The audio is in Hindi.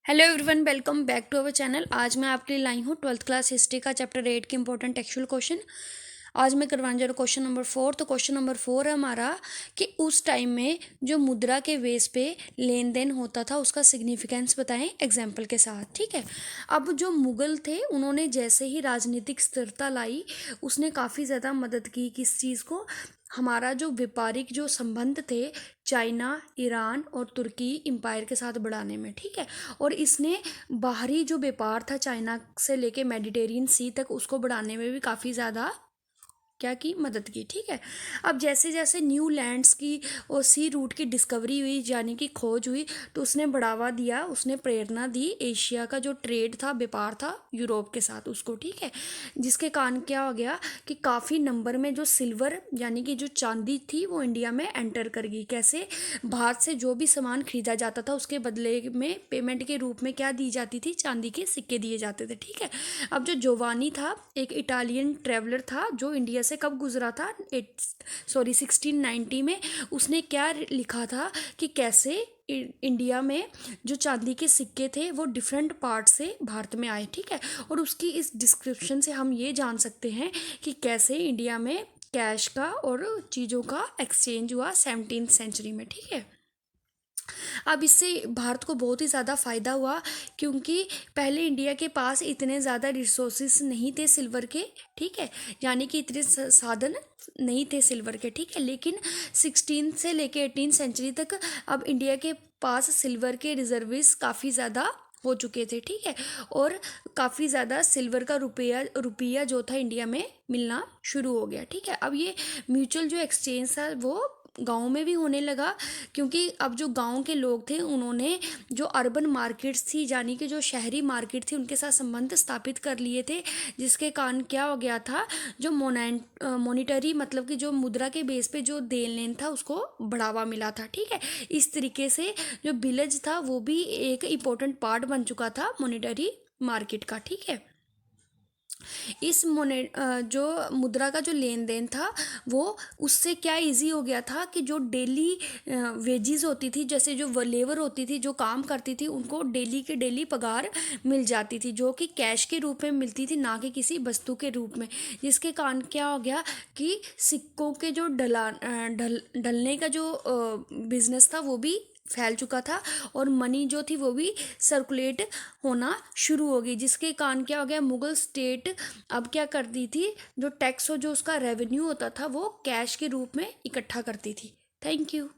Hello everyone, welcome back to our channel. आज मैं आपके लिए लाई हूँ 12th क्लास हिस्ट्री का चैप्टर 8 के इंपॉर्टेंट टेक्सचुअल क्वेश्चन। आज मैं करवाने जा रहा हूँ क्वेश्चन नंबर 4। तो क्वेश्चन नंबर 4 है हमारा कि उस टाइम में जो मुद्रा के बेस पे लेन देन होता था उसका सिग्निफिकेंस बताएं एग्जाम्पल के साथ। ठीक है। अब जो मुगल थे उन्होंने जैसे ही राजनीतिक स्थिरता लाई उसने काफ़ी ज़्यादा मदद की किस चीज़ को, हमारा जो व्यापारिक जो संबंध थे चाइना, ईरान और तुर्की एम्पायर के साथ बढ़ाने में। ठीक है। और इसने बाहरी जो व्यापार था चाइना से लेके मेडिटेरियन सी तक उसको बढ़ाने में भी काफ़ी ज़्यादा क्या की मदद की। ठीक है। अब जैसे जैसे न्यू लैंड्स की और सी रूट की डिस्कवरी हुई यानी कि खोज हुई तो उसने बढ़ावा दिया, उसने प्रेरणा दी एशिया का जो ट्रेड था, व्यापार था यूरोप के साथ उसको। ठीक है। जिसके कारण क्या हो गया कि काफ़ी नंबर में जो सिल्वर यानी कि जो चांदी थी वो इंडिया में एंटर कर गई। कैसे? भारत से जो भी सामान खरीदा जाता था उसके बदले में पेमेंट के रूप में क्या दी जाती थी, चांदी के सिक्के दिए जाते थे। ठीक है। अब जो जोवानी था एक इटालियन ट्रेवलर था जो इंडिया से कब गुजरा था 1690 में। उसने क्या लिखा था कि कैसे इंडिया में जो चांदी के सिक्के थे वो डिफरेंट पार्ट से भारत में आए। ठीक है। और उसकी इस डिस्क्रिप्शन से हम ये जान सकते हैं कि कैसे इंडिया में कैश का और चीज़ों का एक्सचेंज हुआ 17th सेंचुरी में। ठीक है। अब इससे भारत को बहुत ही ज़्यादा फ़ायदा हुआ क्योंकि पहले इंडिया के पास इतने ज़्यादा रिसोर्सेस नहीं थे सिल्वर के। ठीक है। यानी कि इतने साधन नहीं थे सिल्वर के। ठीक है। लेकिन 16 से लेके 18 सेंचुरी तक अब इंडिया के पास सिल्वर के रिजर्विस काफ़ी ज़्यादा हो चुके थे। ठीक है। और काफ़ी ज़्यादा सिल्वर का रुपया रुपया जो था इंडिया में मिलना शुरू हो गया। ठीक है। अब ये म्यूचुअल जो एक्सचेंज था वो गाँव में भी होने लगा क्योंकि अब जो गांव के लोग थे उन्होंने जो अर्बन मार्केट्स थी यानी कि जो शहरी मार्केट थी उनके साथ संबंध स्थापित कर लिए थे। जिसके कारण क्या हो गया था, जो मॉनिटरी मतलब कि जो मुद्रा के बेस पे जो देन लेन था उसको बढ़ावा मिला था। ठीक है। इस तरीके से जो विलेज था वो भी एक इम्पोर्टेंट पार्ट बन चुका था मॉनिटरी मार्केट का। ठीक है। इस जो मुद्रा का जो लेन देन था वो उससे क्या इजी हो गया था कि जो डेली वेजेस होती थी, जैसे जो लेबर होती थी जो काम करती थी उनको डेली के डेली पगार मिल जाती थी जो कि कैश के रूप में मिलती थी ना कि किसी वस्तु के रूप में। जिसके कारण क्या हो गया कि सिक्कों के जो ढलने का जो बिजनेस था वो भी फैल चुका था और मनी जो थी वो भी सर्कुलेट होना शुरू हो गई। जिसके कारण क्या हो गया, मुगल स्टेट अब क्या करती थी, जो टैक्स हो जो उसका रेवेन्यू होता था वो कैश के रूप में इकट्ठा करती थी। Thank you.